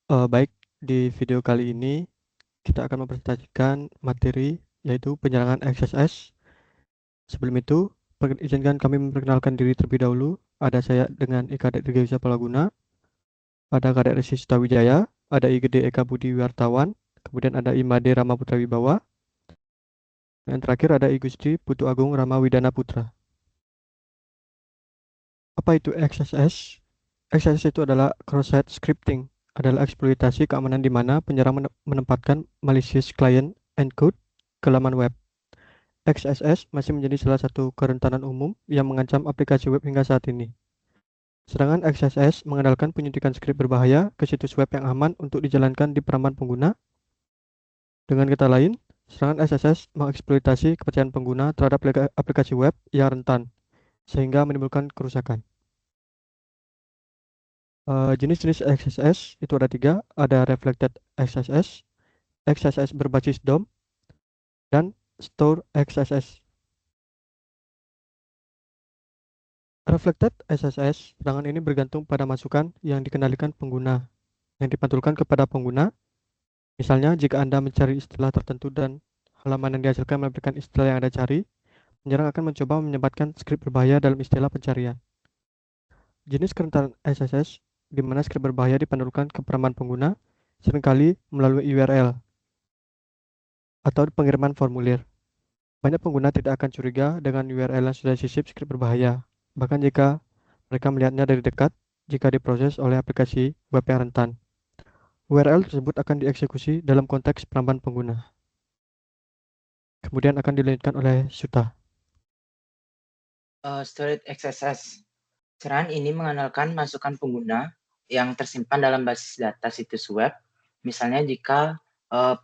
Baik, di video kali ini kita akan mempresentasikan materi yaitu penyerangan XSS. Sebelum itu, izinkan kami memperkenalkan diri terlebih dahulu. Ada saya dengan Ika Dirgawisa Palaguna, ada Kadek Resi Sutawijaya, ada IGD Eka Budi Wartawan, kemudian ada Imade Rama Putra Wibawa, dan terakhir ada I Gusti Putu Agung Rama Widana Putra. Apa itu XSS? XSS itu adalah cross-site scripting, adalah eksploitasi keamanan di mana penyerang menempatkan malicious client encode ke laman web. XSS masih menjadi salah satu kerentanan umum yang mengancam aplikasi web hingga saat ini. Serangan XSS mengandalkan penyuntikan skrip berbahaya ke situs web yang aman untuk dijalankan di peramban pengguna. Dengan kata lain, serangan XSS mengeksploitasi kepercayaan pengguna terhadap aplikasi web yang rentan, sehingga menimbulkan kerusakan. Jenis-jenis XSS itu ada 3, ada Reflected XSS, XSS berbasis DOM, dan Store XSS. Reflected XSS, serangan ini bergantung pada masukan yang dikendalikan pengguna, yang dipantulkan kepada pengguna. Misalnya, jika Anda mencari istilah tertentu dan halaman yang dihasilkan memberikan istilah yang Anda cari, penyerang akan mencoba menyematkan skrip berbahaya dalam istilah pencarian. Jenis kerentanan XSS, di mana skrip berbahaya dipantulkan ke peramban pengguna, seringkali melalui URL atau pengiriman formulir. Banyak pengguna tidak akan curiga dengan URL yang sudah disisip skrip berbahaya, bahkan jika mereka melihatnya dari dekat jika diproses oleh aplikasi web yang rentan. URL tersebut akan dieksekusi dalam konteks peramban pengguna. Kemudian akan dilanjutkan oleh Suta. Storage XSS. Serangan ini mengandalkan masukan pengguna yang tersimpan dalam basis data situs web. Misalnya jika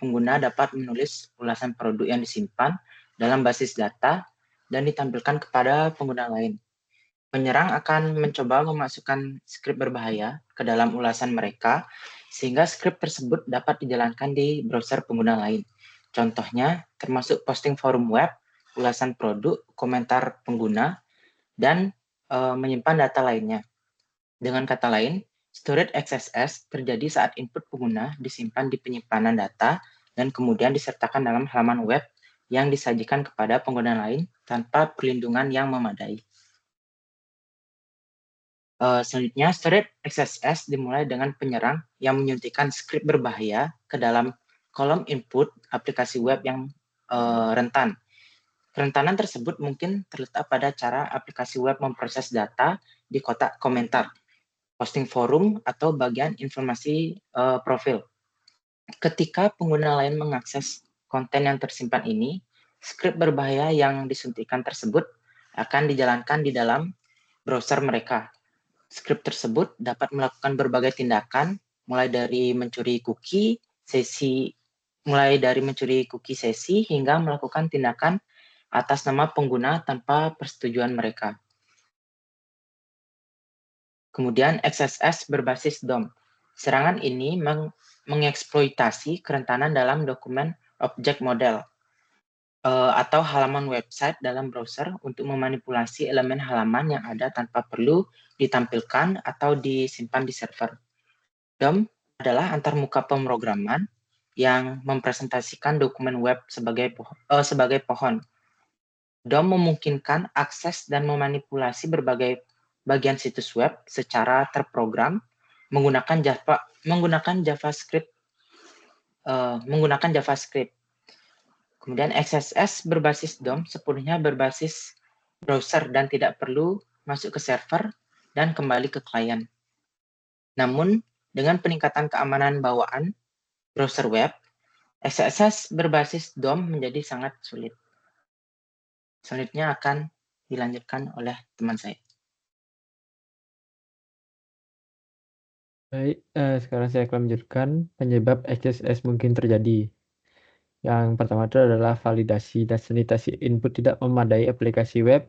pengguna dapat menulis ulasan produk yang disimpan dalam basis data dan ditampilkan kepada pengguna lain. Penyerang akan mencoba memasukkan skrip berbahaya ke dalam ulasan mereka sehingga skrip tersebut dapat dijalankan di browser pengguna lain. Contohnya termasuk posting forum web, ulasan produk, komentar pengguna, dan menyimpan data lainnya. Dengan kata lain, storage XSS terjadi saat input pengguna disimpan di penyimpanan data dan kemudian disertakan dalam halaman web yang disajikan kepada pengguna lain tanpa perlindungan yang memadai. Selanjutnya, storage XSS dimulai dengan penyerang yang menyuntikkan skrip berbahaya ke dalam kolom input aplikasi web yang rentan. Kerentanan tersebut mungkin terletak pada cara aplikasi web memproses data di kotak komentar, posting forum, atau bagian informasi profil. Ketika pengguna lain mengakses konten yang tersimpan ini, skrip berbahaya yang disuntikan tersebut akan dijalankan di dalam browser mereka. Skrip tersebut dapat melakukan berbagai tindakan, mulai dari mencuri cookie sesi hingga melakukan tindakan atas nama pengguna tanpa persetujuan mereka. Kemudian XSS berbasis DOM. Serangan ini mengeksploitasi kerentanan dalam dokumen object model atau halaman website dalam browser untuk memanipulasi elemen halaman yang ada tanpa perlu ditampilkan atau disimpan di server. DOM adalah antarmuka pemrograman yang mempresentasikan dokumen web sebagai pohon. DOM memungkinkan akses dan memanipulasi berbagai bagian situs web secara terprogram menggunakan JavaScript. Kemudian XSS berbasis DOM sepenuhnya berbasis browser dan tidak perlu masuk ke server dan kembali ke klien. Namun, dengan peningkatan keamanan bawaan browser web, XSS berbasis DOM menjadi sangat sulit. Selanjutnya akan dilanjutkan oleh teman saya. Baik, sekarang saya akan melanjutkan penyebab XSS mungkin terjadi. Yang pertama itu adalah validasi dan sanitasi input tidak memadai aplikasi web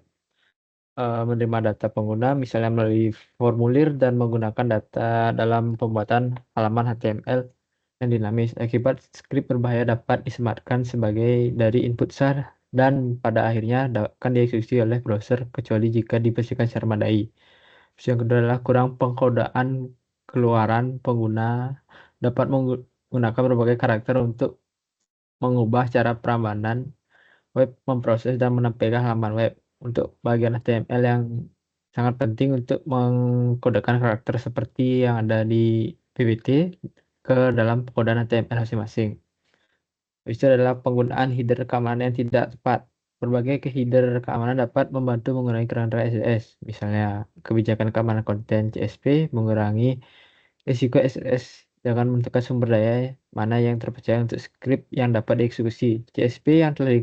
menerima data pengguna, misalnya melalui formulir dan menggunakan data dalam pembuatan halaman HTML yang dinamis. Akibat skrip berbahaya dapat disematkan sebagai dari input sar dan pada akhirnya akan dieksekusi oleh browser kecuali jika dibersihkan secara memadai. Yang kedua adalah kurang pengkodaan keluaran pengguna dapat menggunakan berbagai karakter untuk mengubah cara perambanan web, memproses dan menampilkan halaman web. Untuk bagian HTML yang sangat penting untuk mengkodekan karakter seperti yang ada di PPT ke dalam pengkodaan HTML masing-masing. Itu adalah penggunaan header keamanan yang tidak tepat. Berbagai header keamanan dapat membantu mengurangi kerangka SSS. Misalnya, kebijakan keamanan konten CSP mengurangi risiko SSS. Jangan menentukan sumber daya mana yang terpercaya untuk script yang dapat dieksekusi. CSP yang telah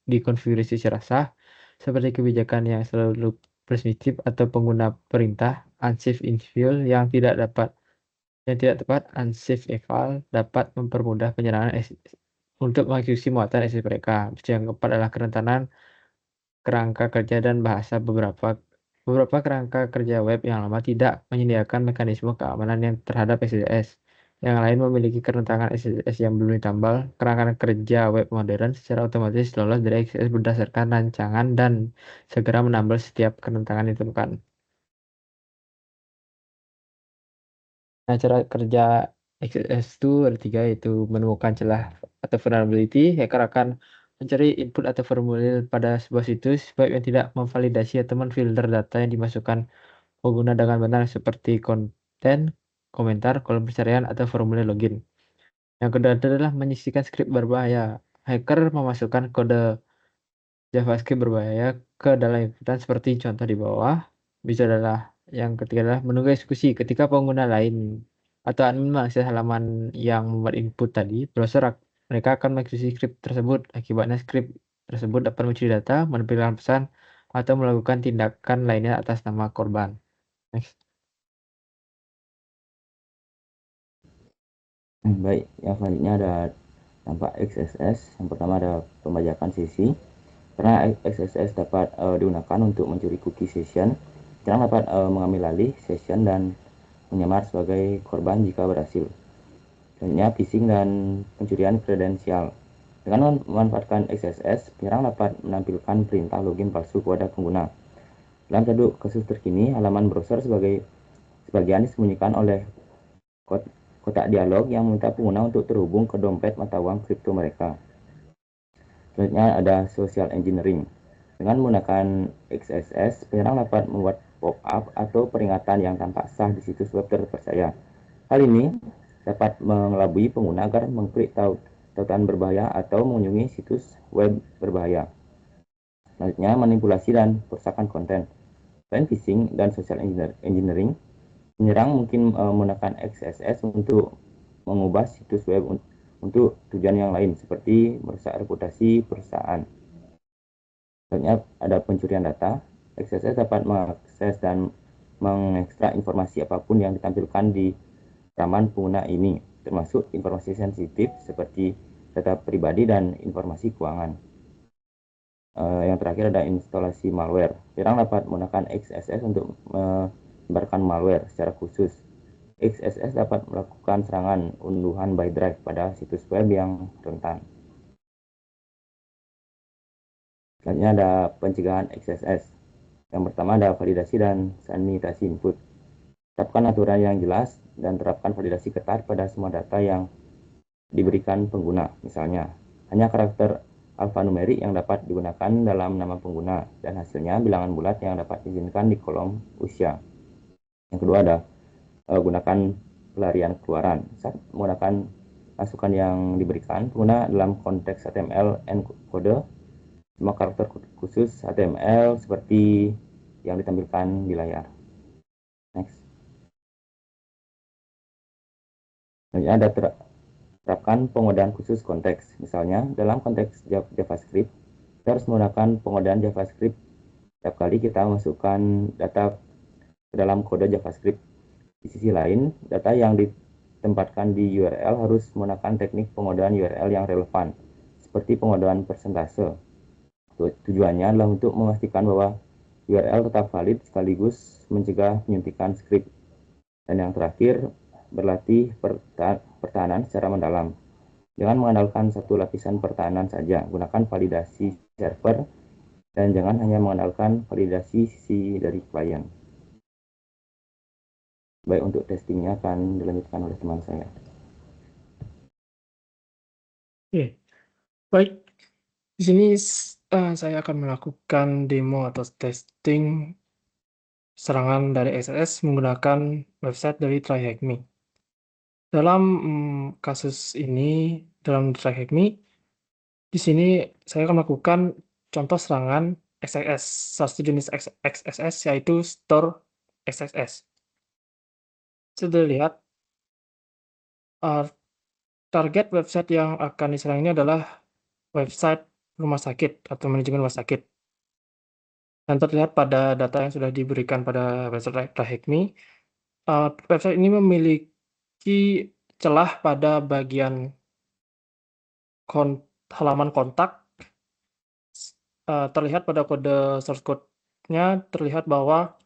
dikonfigurasi secara sah, seperti kebijakan yang selalu primitif atau pengguna perintah unsafe infill yang tidak tepat unsafe eval dapat mempermudah penyerangan untuk mengeksekusi muatan SSS mereka. Yang keempat adalah kerentanan kerangka kerja dan bahasa. Beberapa kerangka kerja web yang lama tidak menyediakan mekanisme keamanan yang terhadap SSS. Yang lain memiliki kerentanan SSS yang belum ditambal. Kerangka kerja web modern secara otomatis lolos dari SSS berdasarkan rancangan dan segera menambal setiap kerentanan ditemukan. Nah, cara kerja XSS itu ada 3, yaitu menemukan celah atau vulnerability. Hacker akan mencari input atau formulir pada sebuah situs web yang tidak memvalidasi atau menfilter data yang dimasukkan pengguna dengan benar, seperti konten, komentar, kolom pencarian, atau formulir login. Yang kedua adalah menyisihkan skrip berbahaya. Hacker memasukkan kode JavaScript berbahaya ke dalam inputan seperti contoh di bawah. Yang ketiga adalah menunggu eksekusi. Ketika pengguna lain atau admin mengakses halaman yang membuat input tadi, mereka akan mengeksekusi skrip tersebut. Akibatnya skrip tersebut dapat mencuri data, menampilkan pesan, atau melakukan tindakan lainnya atas nama korban. Next. Baik, yang selanjutnya ada dampak XSS. Yang pertama ada pembajakan sesi. Karena XSS dapat digunakan untuk mencuri cookie session, sekarang dapat mengambil alih session dan menyamar sebagai korban jika berhasil. Selanjutnya phishing dan pencurian kredensial. Dengan memanfaatkan XSS, penyerang dapat menampilkan perintah login palsu kepada pengguna. Dalam satu kasus terkini, halaman browser sebagian disembunyikan oleh kotak dialog yang meminta pengguna untuk terhubung ke dompet mata uang kripto mereka. Selanjutnya ada social engineering. Dengan menggunakan XSS, penyerang dapat membuat pop-up atau peringatan yang tampak sah di situs web terpercaya. Hal ini dapat mengelabui pengguna agar mengklik tautan berbahaya atau mengunjungi situs web berbahaya. Selanjutnya, manipulasi dan perusakan konten. Selain phishing dan social engineering, penyerang mungkin menggunakan XSS untuk mengubah situs web untuk tujuan yang lain, seperti merusak reputasi perusahaan. Selanjutnya ada pencurian data. XSS dapat mengakses dan mengekstrak informasi apapun yang ditampilkan di rekaman pengguna ini, termasuk informasi sensitif seperti data pribadi dan informasi keuangan. Yang terakhir ada instalasi malware. Penyerang dapat menggunakan XSS untuk menyebarkan malware secara khusus. XSS dapat melakukan serangan unduhan by drive pada situs web yang rentan. Selanjutnya ada pencegahan XSS. Yang pertama ada validasi dan sanitasi input. Tetapkan aturan yang jelas dan terapkan validasi ketat pada semua data yang diberikan pengguna. Misalnya, hanya karakter alfanumerik yang dapat digunakan dalam nama pengguna, dan hasilnya bilangan bulat yang dapat diizinkan di kolom usia. Yang kedua ada gunakan pelarian keluaran. Saat menggunakan masukan yang diberikan, pengguna dalam konteks HTML encode semua karakter khusus HTML seperti yang ditampilkan di layar. Next. Selanjutnya ada terapkan pengodaan khusus konteks. Misalnya, dalam konteks JavaScript, kita harus menggunakan pengodaan JavaScript setiap kali kita masukkan data ke dalam kode JavaScript. Di sisi lain, data yang ditempatkan di URL harus menggunakan teknik pengodaan URL yang relevan, seperti pengodaan persentase. Tujuannya adalah untuk memastikan bahwa URL tetap valid sekaligus mencegah penyuntikan script. Dan yang terakhir, berlatih pertahanan secara mendalam. Jangan mengandalkan satu lapisan pertahanan saja, gunakan validasi server, dan jangan hanya mengandalkan validasi sisi dari klien. Baik, untuk testingnya akan dilanjutkan oleh teman saya. Oke, baik. Di sini saya akan melakukan demo atau testing serangan dari XSS menggunakan website dari TryHackMe. Dalam kasus ini, dalam TryHackMe, di sini saya akan melakukan contoh serangan XSS, salah satu jenis XSS yaitu store XSS. Sudah lihat, target website yang akan diserang ini adalah website rumah sakit atau manajemen rumah sakit. Dan terlihat pada data yang sudah diberikan pada website TryHackMe, website ini memiliki celah pada bagian halaman kontak. Terlihat pada kode source code-nya terlihat bahwa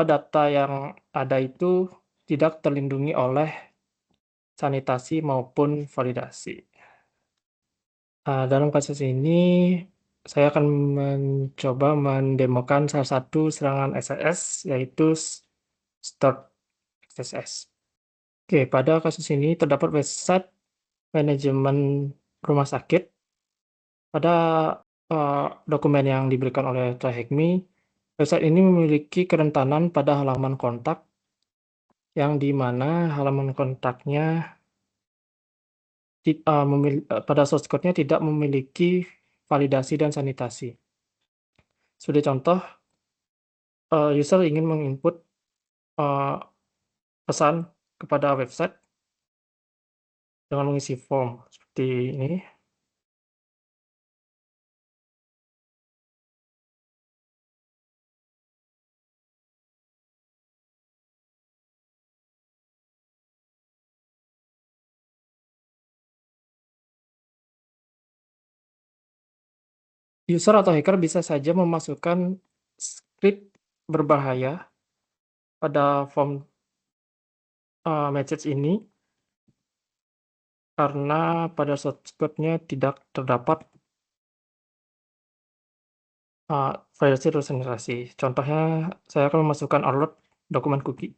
data yang ada itu tidak terlindungi oleh sanitasi maupun validasi. Dalam kasus ini saya akan mencoba mendemokan salah satu serangan XSS yaitu Start XSS. Oke, pada kasus ini terdapat website manajemen rumah sakit. Pada dokumen yang diberikan oleh TryHackMe, website ini memiliki kerentanan pada halaman kontak yang di mana halaman kontaknya pada source code-nya tidak memiliki validasi dan sanitasi. Sebagai contoh, user ingin menginput pesan kepada website dengan mengisi form seperti ini. User atau hacker bisa saja memasukkan script berbahaya pada form message ini karena pada source code-nya tidak terdapat validasi atau sanitasi. Contohnya, saya akan memasukkan alert dokumen cookie.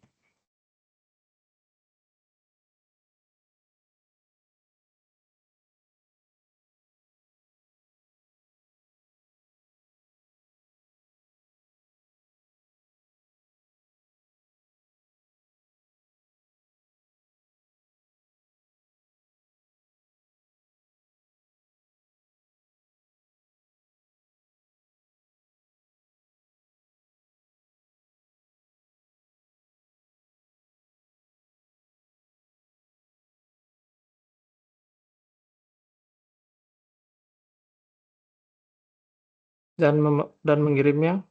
Dan mengirimnya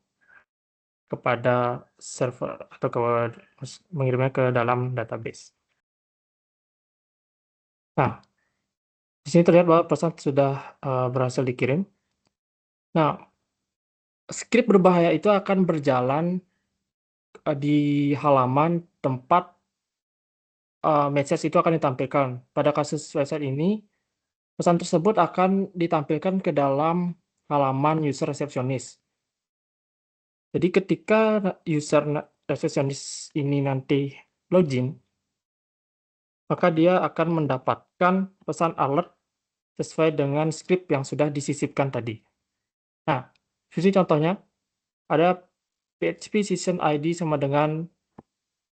kepada server atau mengirimnya ke dalam database. Nah, di sini terlihat bahwa pesan sudah berhasil dikirim. Nah, script berbahaya itu akan berjalan di halaman tempat message itu akan ditampilkan. Pada kasus website ini, pesan tersebut akan ditampilkan ke dalam halaman user resepsionis. Jadi ketika user resepsionis ini nanti login, maka dia akan mendapatkan pesan alert sesuai dengan script yang sudah disisipkan tadi. Nah, sisi contohnya ada PHP session ID sama dengan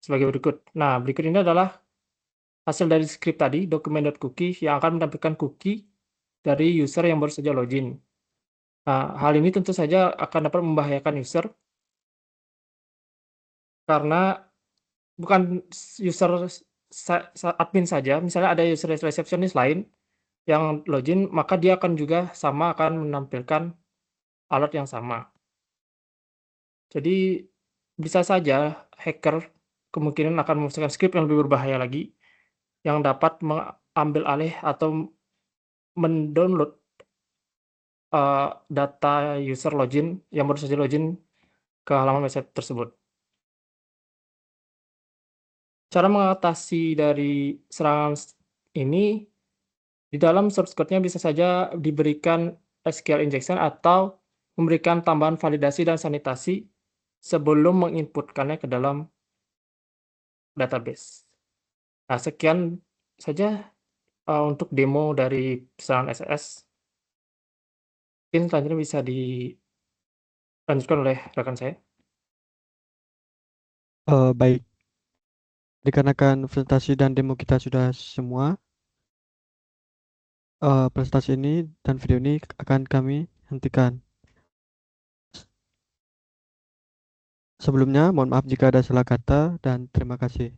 sebagai berikut. Nah, berikut ini adalah hasil dari script tadi, document.cookie yang akan menampilkan cookie dari user yang baru saja login. Nah, hal ini tentu saja akan dapat membahayakan user karena bukan user admin saja, misalnya ada user resepsionis lain yang login, maka dia akan juga sama akan menampilkan alert yang sama. Jadi bisa saja hacker kemungkinan akan memasukkan script yang lebih berbahaya lagi yang dapat mengambil alih atau mendownload data user login yang baru saja login ke halaman website tersebut. Cara mengatasi dari serangan ini, di dalam source code-nya bisa saja diberikan SQL injection atau memberikan tambahan validasi dan sanitasi sebelum menginputkannya ke dalam database. Nah, sekian saja untuk demo dari pesanan SSS. Mungkin selanjutnya bisa dilanjutkan oleh rekan saya. Baik, dikarenakan presentasi dan demo kita sudah semua, presentasi ini dan video ini akan kami hentikan. Sebelumnya, mohon maaf jika ada salah kata dan terima kasih.